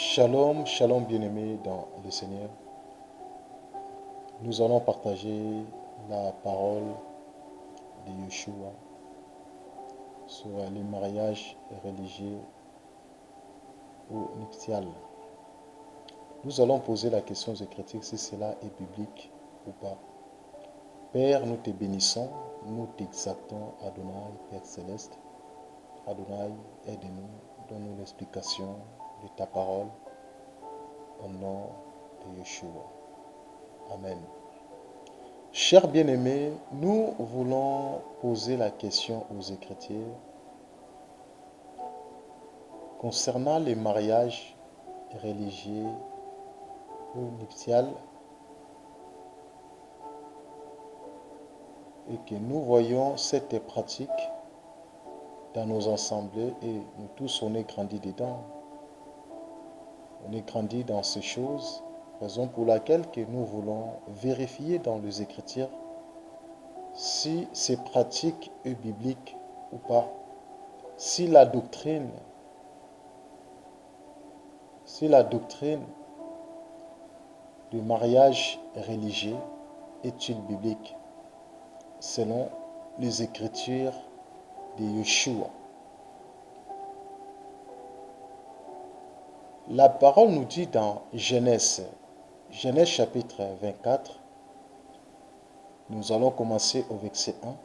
Shalom, shalom bien-aimés dans le Seigneur. Nous allons partager la parole de Yeshua sur les mariages religieux ou nuptial. Nous allons poser la question aux critiques si cela est biblique ou pas. Père, nous te bénissons, nous t'exaltons, Adonai, Père céleste. Adonai, aide-nous, donne-nous l'explication de ta parole au nom de Yeshua. Amen. Chers bien-aimés, nous voulons poser la question aux Écritures concernant les mariages religieux ou nuptials et que nous voyons cette pratique dans nos assemblées et nous tous on est grandis dedans. On est grandi dans ces choses, raison pour laquelle que nous voulons vérifier dans les Écritures si ces pratiques est biblique ou pas, si la doctrine du mariage religieux est-il biblique selon les Écritures de Yeshua. La parole nous dit dans Genèse chapitre 24, nous allons commencer au verset 1,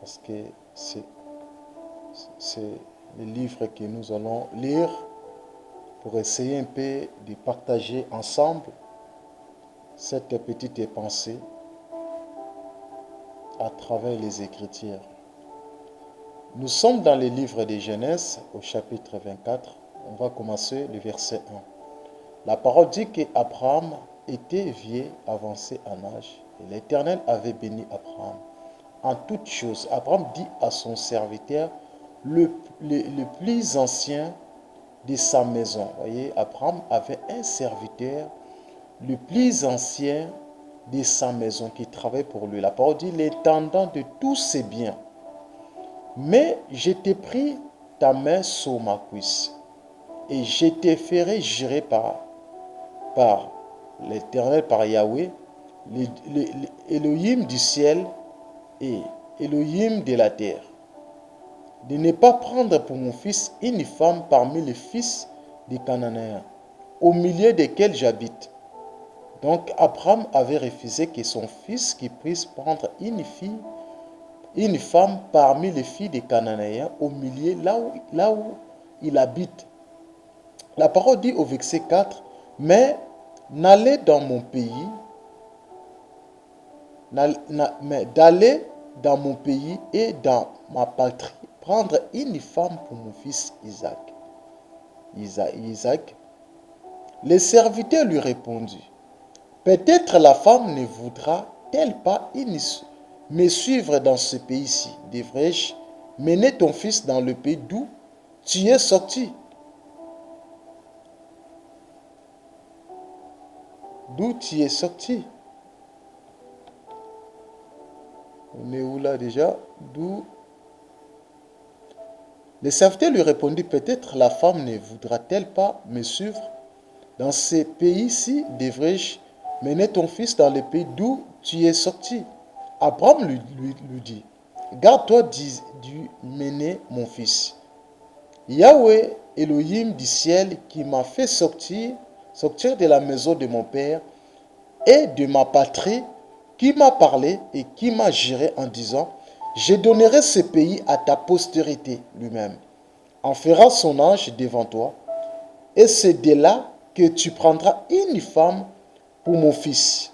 parce que c'est le livre que nous allons lire pour essayer un peu de partager ensemble cette petite pensée à travers les Écritures. Nous sommes dans le livre de Genèse au chapitre 24. On va commencer le verset 1. La parole dit qu'Abraham était vieux, avancé en âge, et l'Éternel avait béni Abraham. En toutes choses, Abraham dit à son serviteur, le plus ancien de sa maison. Vous voyez, Abraham avait un serviteur, le plus ancien de sa maison, qui travaillait pour lui. La parole dit, l'intendant de tous ses biens. Mais je t'ai pris ta main sur ma cuisse, et je te ferai jurer par l'Éternel, par Yahweh, Elohim du ciel et Elohim de la terre, de ne pas prendre pour mon fils une femme parmi les fils des Cananéens, au milieu desquels j'habite. Donc Abraham avait refusé que son fils qui puisse prendre une femme parmi les filles des Cananéens, au milieu, là où il habite. La parole dit au verset 4, « Mais n'allez dans mon pays, mais d'aller dans mon pays et dans ma patrie, prendre une femme pour mon fils Isaac. » Isaac. Le serviteur lui répondit, « Peut-être la femme ne voudra-t-elle pas me suivre dans ce pays-ci? Devrais-je mener ton fils dans le pays d'où tu es sorti? » D'où tu es sorti? On est où là déjà? D'où? Le serviteur lui répondit, peut-être la femme ne voudra-t-elle pas me suivre dans ce pays-ci? Devrais-je mener ton fils dans le pays d'où tu es sorti? Abraham lui dit, garde-toi d'y mener mon fils. Yahweh, Elohim du ciel, qui m'a fait sortir de la maison de mon père et de ma patrie, qui m'a parlé et qui m'a juré en disant, je donnerai ce pays à ta postérité lui-même. En fera son ange devant toi, et c'est de là que tu prendras une femme pour mon fils.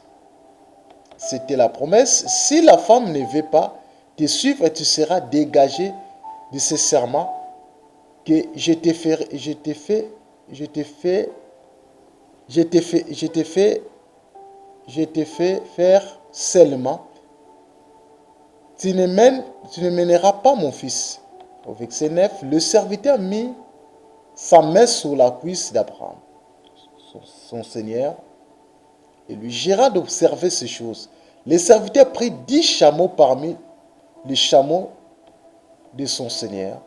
C'était la promesse. Si la femme ne veut pas te suivre, tu seras dégagé de ce serment que je t'ai fait faire seulement. Tu ne mèneras pas mon fils. Au verset 9, le serviteur mit sa main sur la cuisse d'Abraham, son seigneur, et lui jura d'observer ces choses. Le serviteur prit 10 chameaux parmi les chameaux de son seigneur,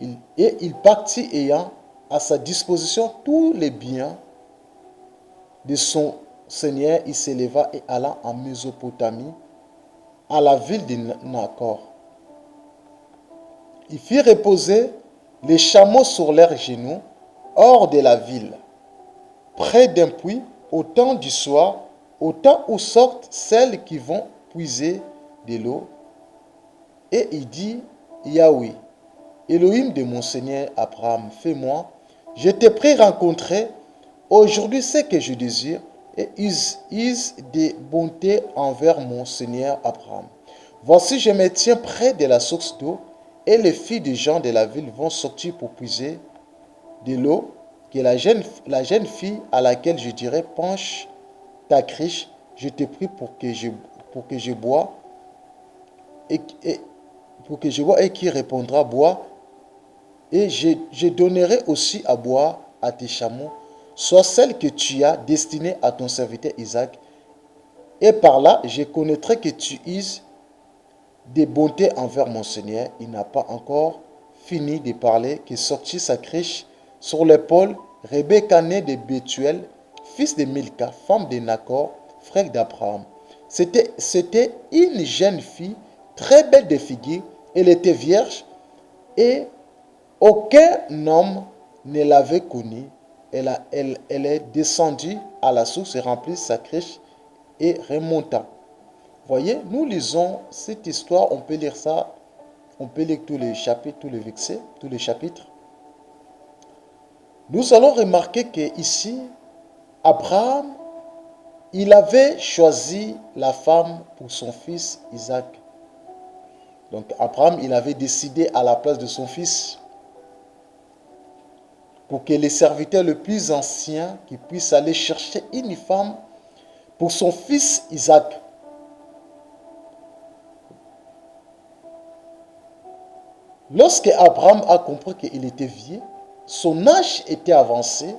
et il partit ayant à sa disposition tous les biens de son Seigneur. Il s'éleva et alla en Mésopotamie, à la ville de Nacor. Il fit reposer les chameaux sur leurs genoux, hors de la ville, près d'un puits, au temps du soir, au temps où sortent celles qui vont puiser de l'eau. Et il dit, Yahweh, Elohim de mon Seigneur Abraham, fais-moi, je t'ai pris rencontrer aujourd'hui ce que je désire, et use de bonté envers mon Seigneur Abraham. Voici, je me tiens près de la source d'eau, et les filles des gens de la ville vont sortir pour puiser de l'eau, que la jeune fille à laquelle je dirai, penche ta criche, je te prie pour que je bois, et pour que je bois, et qui répondra, bois, et je donnerai aussi à boire à tes chameaux, soit celle que tu as destinée à ton serviteur Isaac, et par là je connaîtrai que tu uses de bonté envers mon Seigneur. Il n'a pas encore fini de parler que sortit sa criche sur l'épaule Rebecca née de Bethuel, fils de Milka, femme de Nacor, frère d'Abraham. C'était une jeune fille très belle de figure. Elle était vierge et aucun homme ne l'avait connue. Elle est descendue à la source et remplit sa criche et remonta. Voyez, nous lisons cette histoire, on peut lire ça, on peut lire tous les chapitres, tous les versets, tous les chapitres. Nous allons remarquer que ici, Abraham, il avait choisi la femme pour son fils Isaac. Donc Abraham, il avait décidé à la place de son fils pour que les serviteurs le plus anciens qui puissent aller chercher une femme pour son fils Isaac. Lorsque Abraham a compris qu'il était vieux, son âge était avancé,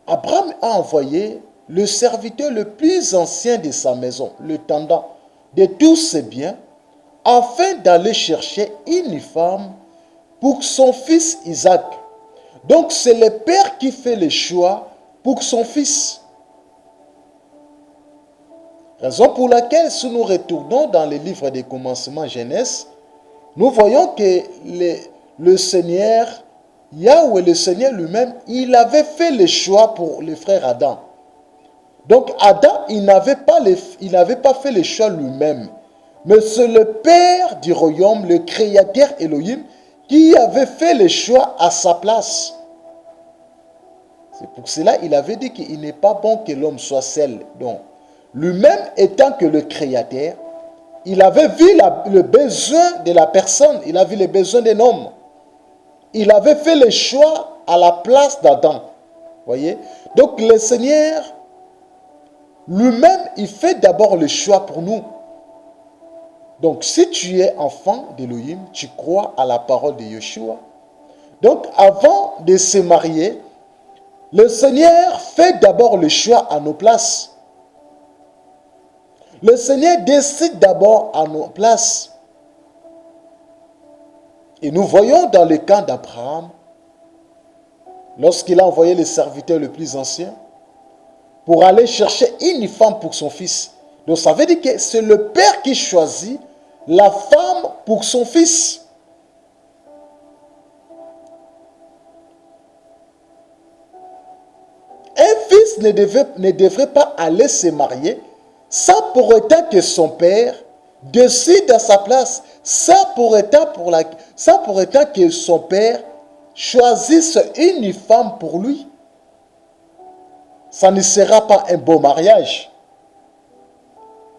Abraham a envoyé le serviteur le plus ancien de sa maison, le tendant de tous ses biens, afin d'aller chercher une femme pour son fils Isaac. Donc c'est le père qui fait le choix pour son fils. Raison pour laquelle, si nous retournons dans le livre des commencements Genèse, nous voyons que le Seigneur, Yahweh, le Seigneur lui-même, il avait fait le choix pour le frère Adam. Donc Adam, il n'avait pas fait le choix lui-même. Mais c'est le Père du royaume, le Créateur Elohim, qui avait fait le choix à sa place. C'est pour cela qu'il avait dit qu'il n'est pas bon que l'homme soit seul. Donc, lui-même étant que le Créateur, il avait vu le besoin de la personne, il a vu les besoins d'un homme. Il avait fait le choix à la place d'Adam. Voyez? Donc le Seigneur, lui-même, il fait d'abord le choix pour nous. Donc si tu es enfant d'Elohim, tu crois à la parole de Yeshua. Donc avant de se marier, le Seigneur fait d'abord le choix à nos places. Le Seigneur décide d'abord à nos places. Et nous voyons dans le cas d'Abraham, lorsqu'il a envoyé le serviteur le plus ancien pour aller chercher une femme pour son fils. Donc ça veut dire que c'est le père qui choisit la femme pour son fils. Un fils ne devrait pas aller se marier sans pour autant que son père décide à sa place, sans pour autant que son père choisisse une femme pour lui. Ça ne sera pas un beau mariage.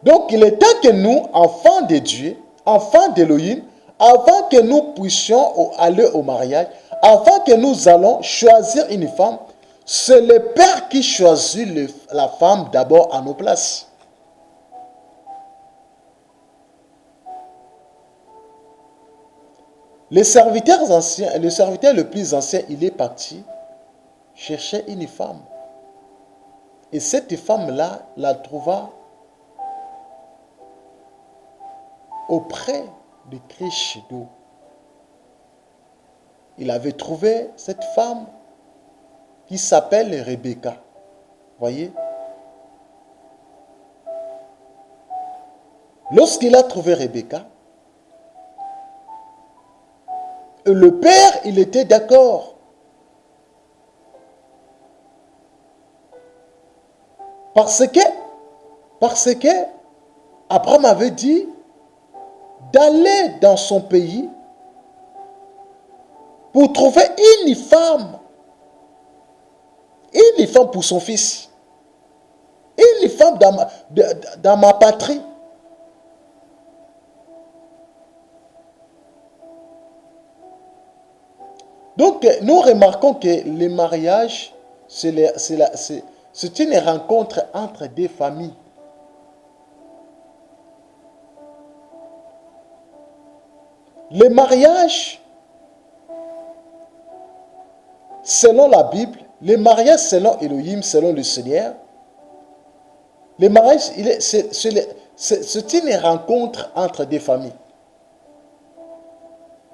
Donc il est temps que nous, enfants de Dieu, enfants d'Elohim, avant que nous puissions aller au mariage, avant que nous allons choisir une femme, c'est le Père qui choisit la femme d'abord à nos places. Le serviteur le plus ancien, il est parti chercher une femme. Et cette femme-là la trouva auprès de criches d'eau. il avait trouvé cette femme qui s'appelle Rebecca. Voyez? Lorsqu'il a trouvé Rebecca, le père, il était d'accord. Parce que Abraham avait dit d'aller dans son pays pour trouver une femme pour son fils, une femme dans ma patrie. Donc, nous remarquons que le mariage, c'est une rencontre entre deux familles. Le mariage, selon la Bible, le mariage selon Elohim, selon le Seigneur, le mariage, c'est une rencontre entre deux familles.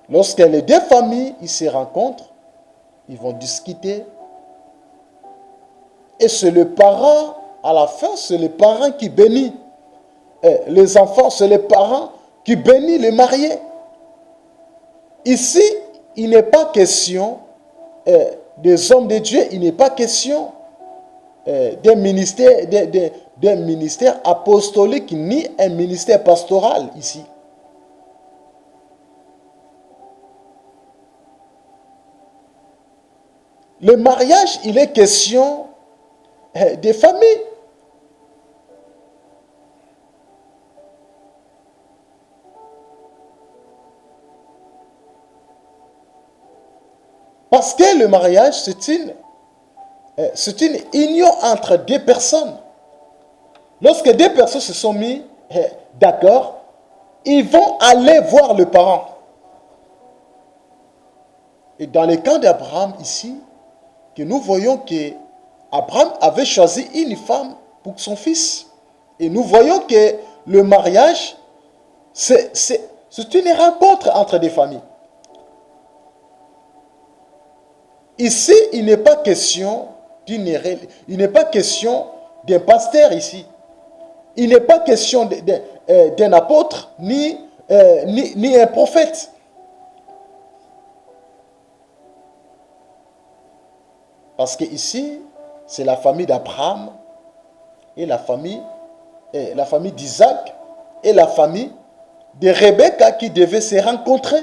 Lorsque les deux familles ils se rencontrent, ils vont discuter. Et c'est le parent, à la fin, c'est le parent qui bénit. Et les enfants, c'est les parents qui bénissent les mariés. Ici, il n'est pas question des hommes de Dieu, il n'est pas question d'un ministère apostolique ni un ministère pastoral ici. Le mariage, il est question des familles. Parce que le mariage, c'est une union entre deux personnes. Lorsque deux personnes se sont mis d'accord, ils vont aller voir le parent. Et dans le cas d'Abraham ici, que nous voyons que Abraham avait choisi une femme pour son fils. Et nous voyons que le mariage, c'est une rencontre entre des familles. Ici, il n'est pas question d'un pasteur ici. Il n'est pas question d'un apôtre ni un prophète. Parce que ici, c'est la famille d'Abraham et la famille d'Isaac et la famille de Rebecca qui devaient se rencontrer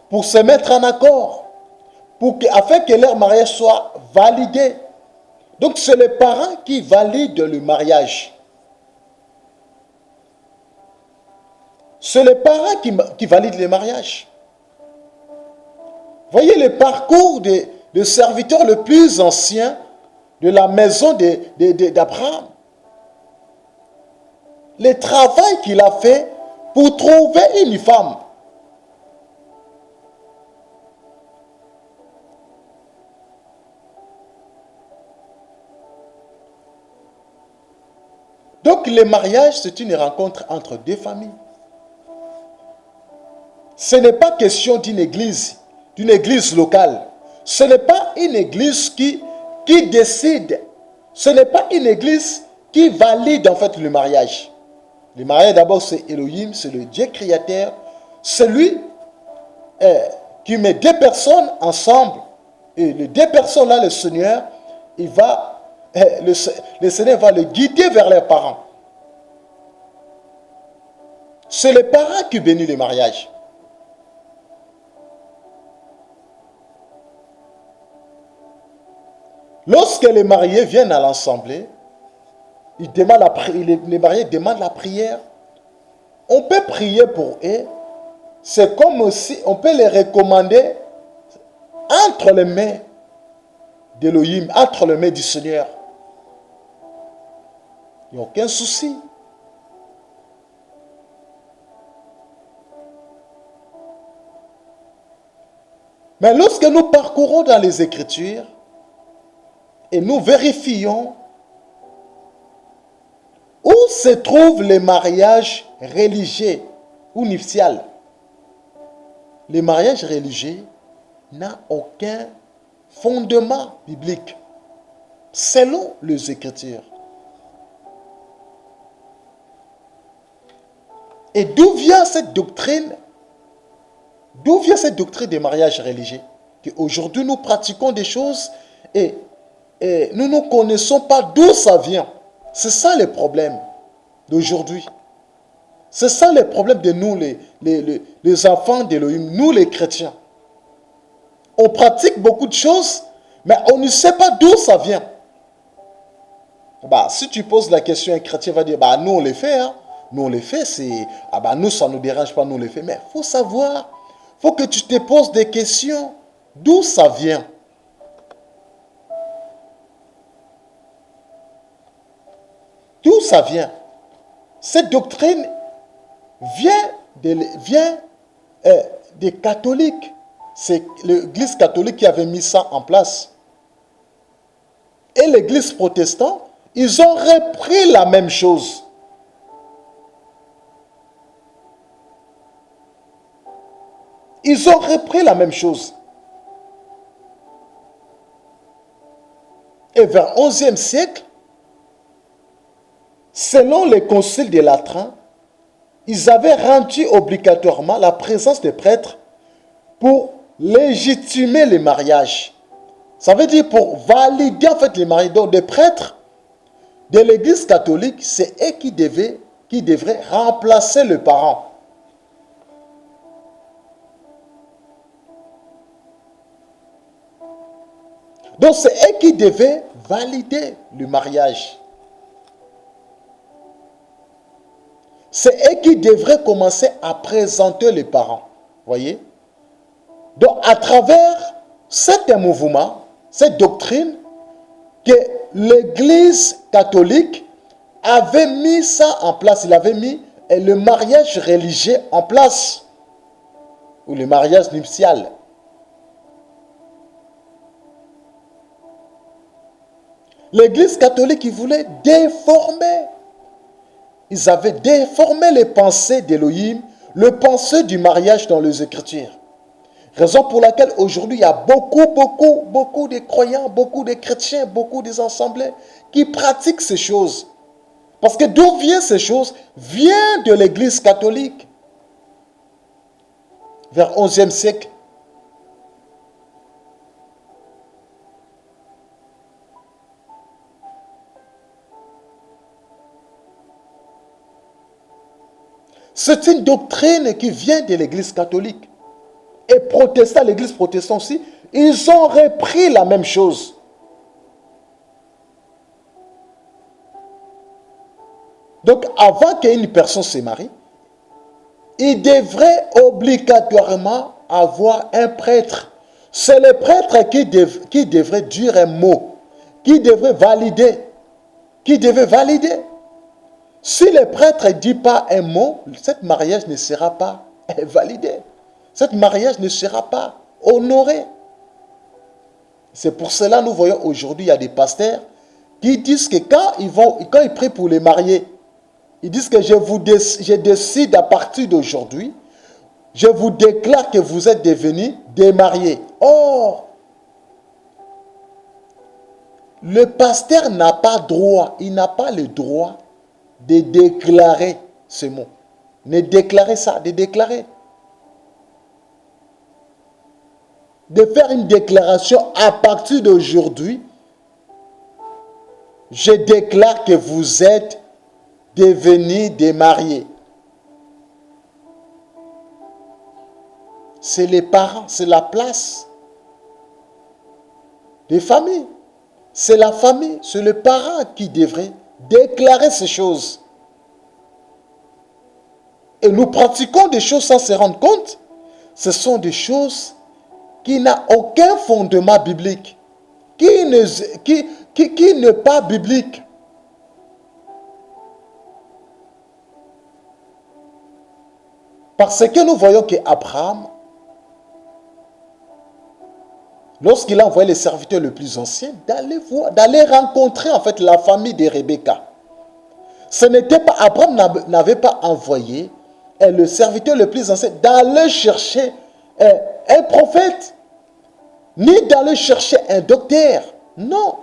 pour se mettre en accord, afin que leur mariage soit validé. Donc c'est les parents qui valident le mariage. C'est les parents qui valident le mariage. Voyez le parcours le serviteur le plus ancien de la maison d'Abraham. Le travail qu'il a fait pour trouver une femme. Donc le mariage, c'est une rencontre entre deux familles. Ce n'est pas question d'une église locale. Ce n'est pas une église qui décide. Ce n'est pas une église qui valide en fait le mariage. Le mariage d'abord c'est Elohim, c'est le Dieu créateur. Celui qui met deux personnes ensemble. Et les deux personnes là, le Seigneur, le Seigneur va le guider vers leurs parents. C'est les parents qui bénissent le mariage. Lorsque les mariés viennent à l'assemblée, les mariés demandent la prière. On peut prier pour eux. C'est comme si on peut les recommander entre les mains d'Elohim, entre les mains du Seigneur. Il n'y a aucun souci. Mais lorsque nous parcourons dans les Écritures, et nous vérifions où se trouvent les mariages religieux ou nuptiales. Les mariages religieux, n'a aucun fondement biblique, selon les Écritures. Et d'où vient cette doctrine? D'où vient cette doctrine des mariages religieux? Qu'aujourd'hui nous pratiquons des choses et nous ne connaissons pas d'où ça vient. C'est ça le problème d'aujourd'hui. C'est ça le problème de nous, les enfants d'Élohim, nous les chrétiens. On pratique beaucoup de choses, mais on ne sait pas d'où ça vient. Si tu poses la question, un chrétien va dire, nous on les fait, hein. Nous on les fait, nous ça ne nous dérange pas, nous on les fait. Mais il faut savoir, il faut que tu te poses des questions, d'où ça vient. D'où ça vient? Cette doctrine vient des catholiques. C'est l'église catholique qui avait mis ça en place. Et l'église protestante, ils ont repris la même chose. Ils ont repris la même chose. Et vers le XIe siècle, selon les conciles de Latran, ils avaient rendu obligatoirement la présence des prêtres pour légitimer les mariages. Ça veut dire pour valider en fait les mariages. Donc des prêtres de l'église catholique, c'est eux qui devraient remplacer le parent. Donc c'est eux qui devaient valider le mariage. C'est eux qui devraient commencer à présenter les parents. Voyez? Donc à travers cet mouvement, cette doctrine, que l'église catholique avait mis ça en place. Il avait mis le mariage religieux en place. Ou le mariage nuptial. L'église catholique, ils voulaient déformer. Ils avaient déformé les pensées d'Élohim, le pensée du mariage dans les Écritures. Raison pour laquelle aujourd'hui, il y a beaucoup de croyants, beaucoup de chrétiens, beaucoup des assemblées qui pratiquent ces choses. Parce que d'où viennent ces choses? Vient de l'église catholique. Vers le XIe siècle. C'est une doctrine qui vient de l'église catholique. Et protestants, l'église protestante aussi, ils ont repris la même chose. Donc, avant qu'une personne se marie, il devrait obligatoirement avoir un prêtre. C'est le prêtre qui devrait dire un mot, qui devrait valider. Si le prêtre ne dit pas un mot, ce mariage ne sera pas validé. Ce mariage ne sera pas honoré. C'est pour cela que nous voyons aujourd'hui, il y a des pasteurs qui disent que quand ils prient pour les mariés, ils disent que je décide à partir d'aujourd'hui, je vous déclare que vous êtes devenus des mariés. Or, le pasteur n'a pas droit, il n'a pas le droit de déclarer ce mot. Ne déclarer ça, de déclarer. De faire une déclaration à partir d'aujourd'hui, je déclare que vous êtes devenus des mariés. C'est les parents, c'est la place des familles. C'est la famille, c'est le parent qui devrait déclarer ces choses. Et nous pratiquons des choses sans se rendre compte. Ce sont des choses qui n'ont aucun fondement biblique, qui n'est pas biblique. Parce que nous voyons qu'Abraham, lorsqu'il a envoyé les serviteurs les plus anciens, d'aller rencontrer en fait la famille de Rebecca. Ce n'était pas, Abraham n'avait pas envoyé le serviteur le plus ancien d'aller chercher un prophète. ni d'aller chercher un docteur. Non.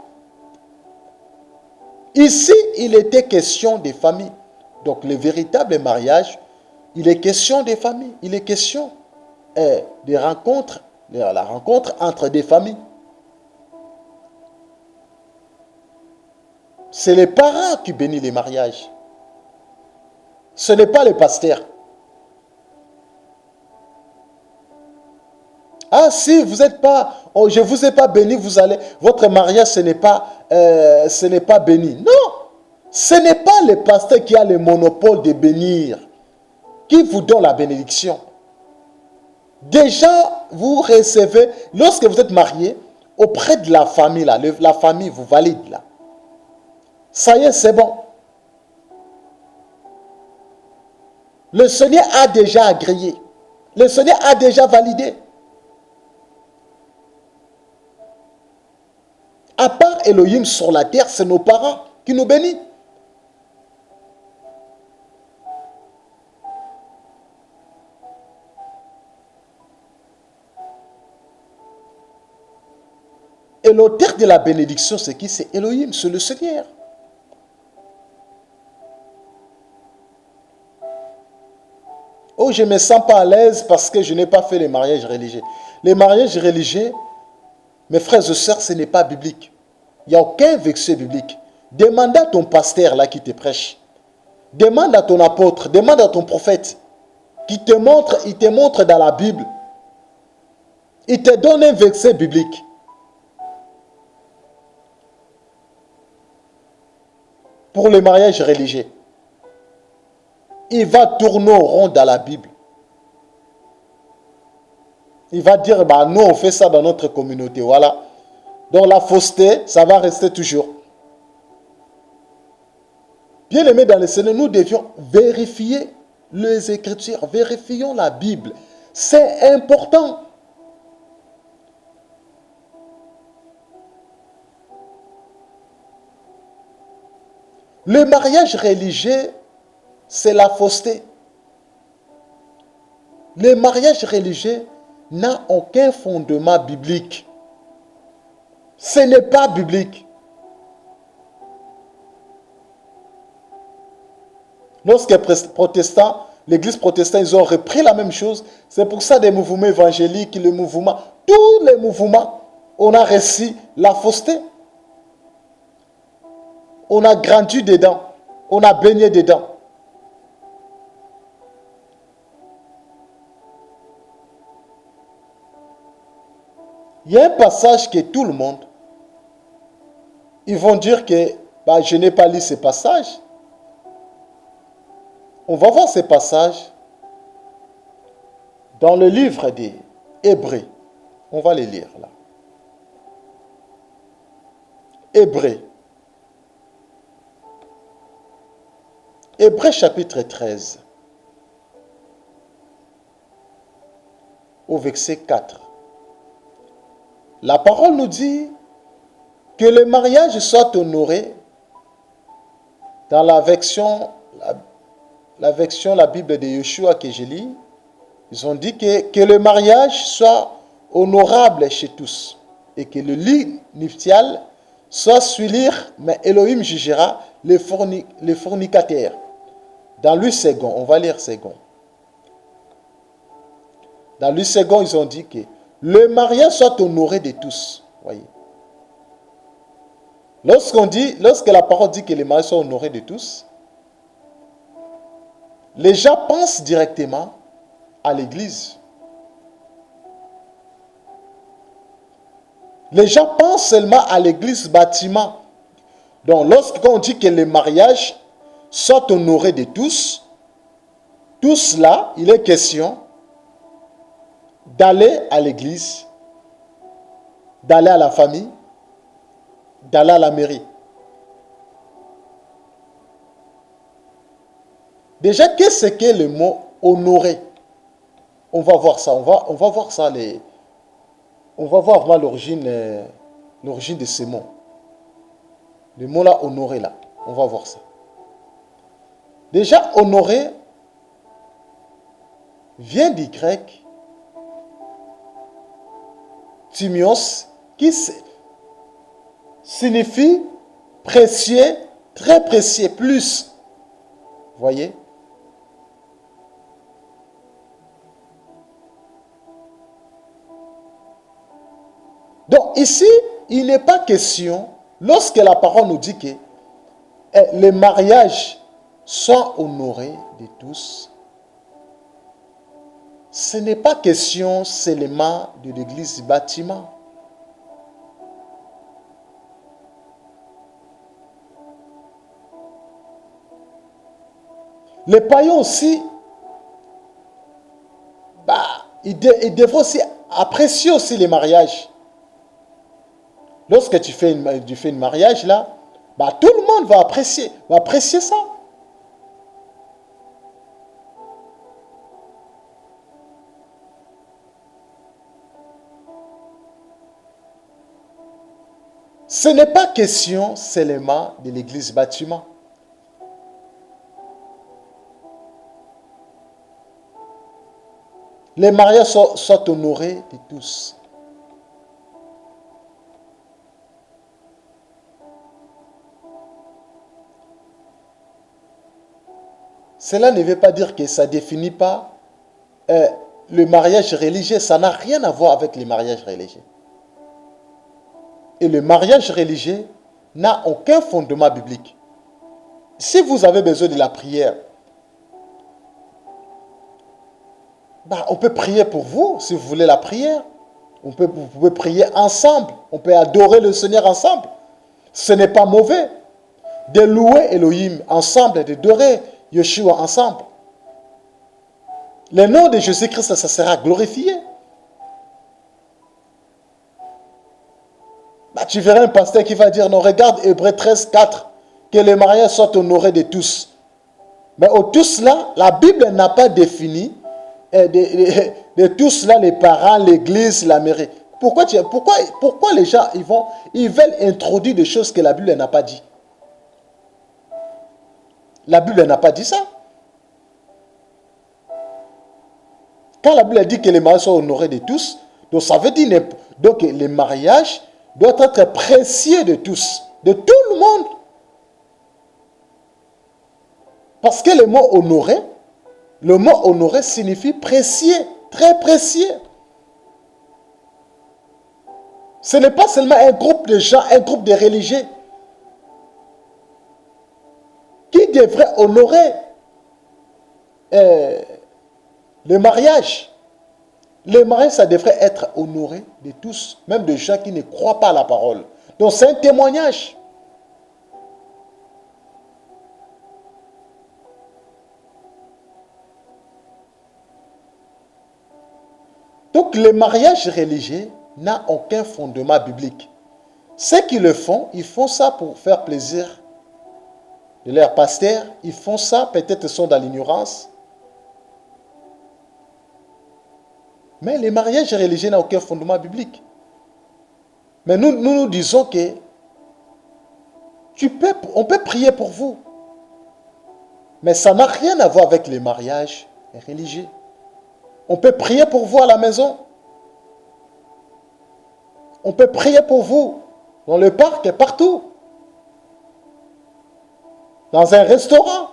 Ici, il était question des familles. Donc, le véritable mariage, il est question des familles. Il est question des rencontres, la rencontre entre des familles. C'est les parents qui bénissent les mariages. Ce n'est pas le pasteur. Ah, si vous n'êtes pas, oh, je ne vous ai pas béni, vous allez, votre mariage, ce n'est pas béni. Non, ce n'est pas le pasteur qui a le monopole de bénir, qui vous donne la bénédiction. Déjà, vous recevez, lorsque vous êtes marié, auprès de la famille, là, la famille vous valide là. Ça y est, c'est bon. Le Seigneur a déjà agréé. Le Seigneur a déjà validé. À part Elohim sur la terre, c'est nos parents qui nous bénissent. Et l'auteur de la bénédiction, c'est qui? C'est Elohim, c'est le Seigneur. Oh, je ne me sens pas à l'aise parce que je n'ai pas fait les mariages religieux. Les mariages religieux, mes frères et sœurs, ce n'est pas biblique. Il n'y a aucun verset biblique. Demande à ton pasteur là qui te prêche. Demande à ton apôtre, demande à ton prophète qui te montre, il te montre dans la Bible. Il te donne un verset biblique. Pour le mariage religieux. Il va tourner au rond dans la Bible. Il va dire, bah, nous on fait ça dans notre communauté, voilà. Donc la fausseté, ça va rester toujours. Bien aimé dans le Seigneur, nous devions vérifier les Écritures, vérifions la Bible. C'est important. Le mariage religieux, c'est la fausseté. Le mariage religieux n'a aucun fondement biblique. Ce n'est pas biblique. Lorsque les protestants, l'église protestante, ils ont repris la même chose. C'est pour ça des mouvements évangéliques, les mouvements, tous les mouvements, on a reçu la fausseté. On a grandi dedans. On a baigné dedans. Il y a un passage que tout le monde, ils vont dire que bah, je n'ai pas lu ce passage. On va voir ce passage dans le livre des Hébreux. On va les lire là. Hébreux. Hébreux chapitre 13. Au verset 4. La parole nous dit que le mariage soit honoré dans la version, la Bible de Yeshua que je lis. Ils ont dit que le mariage soit honorable chez tous et que le lit nuptial soit suivre, mais Elohim jugera les fornicataires. Dans le second, on va lire second. Dans le second, ils ont dit que le mariage soit honoré de tous. Voyez. Lorsque la parole dit que le mariage soit honoré de tous, les gens pensent directement à l'église. Les gens pensent seulement à l'église bâtiment. Donc, lorsqu'on dit que le mariage soit honoré de tous, tout cela, il est question d'aller à l'église, d'aller à la famille, d'aller à la mairie. Déjà, qu'est-ce qu'est le mot honorer? On va voir ça, on va voir ça, on va voir vraiment l'origine de ces mots. Le mot là, honorer là, on va voir ça. Déjà, honorer vient du grec timios, qui signifie précieux, très précieux, plus. Voyez? Donc ici, il n'est pas question, lorsque la parole nous dit que les mariages sont honorés de tous, ce n'est pas question seulement de l'église du bâtiment. Les païens aussi, ils devraient aussi apprécier aussi les mariages. Lorsque tu fais un mariage là, tout le monde va apprécier ça. Ce n'est pas question seulement de l'église bâtiment. Les mariages sont honorés de tous. Cela ne veut pas dire que ça ne définit pas le mariage religieux. Ça n'a rien à voir avec les mariages religieux. Et le mariage religieux n'a aucun fondement biblique. Si vous avez besoin de la prière, on peut prier pour vous, si vous voulez la prière. Vous pouvez prier ensemble. On peut adorer le Seigneur ensemble. Ce n'est pas mauvais de louer Elohim ensemble, de adorer Yeshua ensemble. Le nom de Jésus-Christ, ça sera glorifié. Tu verras un pasteur qui va dire, non, regarde Hébreux 13, 4, que les mariages soient honorés de tous. Mais au tous là, la Bible n'a pas défini de tous là, les parents, l'église, la mairie. Pourquoi les gens ils veulent introduire des choses que la Bible n'a pas dit? La Bible n'a pas dit ça. Quand la Bible dit que les mariages sont honorés de tous, donc ça veut dire donc les mariages doivent être précieux de tous, de tout le monde. Parce que le mot honoré signifie précieux, très précieux. Ce n'est pas seulement un groupe de gens, un groupe de religieux qui devrait honorer le mariage. Le mariage, ça devrait être honoré de tous, même de gens qui ne croient pas à la parole. Donc c'est un témoignage. Donc le mariage religieux n'a aucun fondement biblique. Ceux qui le font, ils font ça pour faire plaisir de leur pasteur. Ils font ça, peut-être ils sont dans l'ignorance. Mais le mariage religieux n'a aucun fondement biblique. Mais nous disons que on peut prier pour vous. Mais ça n'a rien à voir avec les mariages religieux. On peut prier pour vous à la maison. On peut prier pour vous dans le parc et partout. Dans un restaurant.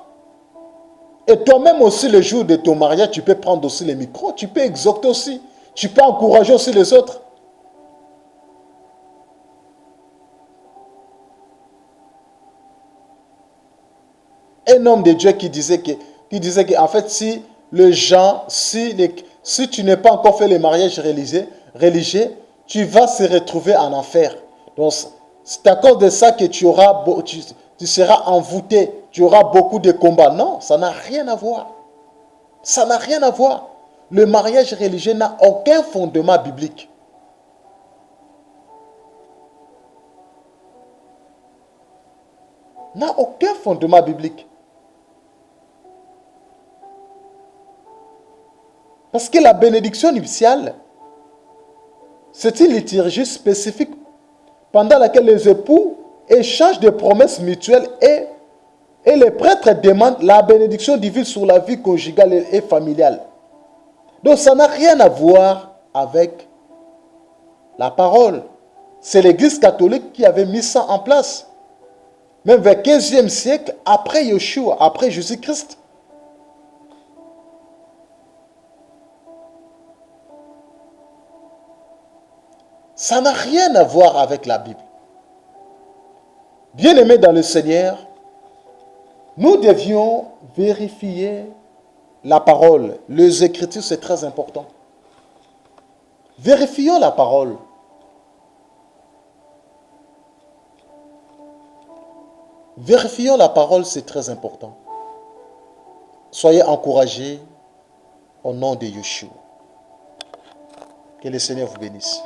Et toi-même aussi, le jour de ton mariage, tu peux prendre aussi les micros, tu peux exhorter aussi, tu peux encourager aussi les autres. Un homme de Dieu qui disait que en fait, si tu n'es pas encore fait les mariages religieux, tu vas se retrouver en enfer. Donc, c'est à cause de ça que tu seras envoûté, tu auras beaucoup de combats. Non, ça n'a rien à voir. Ça n'a rien à voir. Le mariage religieux n'a aucun fondement biblique. N'a aucun fondement biblique. Parce que la bénédiction nuptiale, c'est une liturgie spécifique pendant laquelle les époux échangent des promesses mutuelles et les prêtres demandent la bénédiction divine sur la vie conjugale et familiale. Donc ça n'a rien à voir avec La parole. C'est l'Église catholique qui avait mis ça en place. Même vers le 15e siècle, après Yeshua, après Jésus-Christ. Ça n'a rien à voir avec la Bible. Bien-aimés dans le Seigneur, nous devions vérifier la parole. Les Écritures, c'est très important. Vérifions la parole. Vérifions la parole, c'est très important. Soyez encouragés au nom de Yeshua. Que le Seigneur vous bénisse.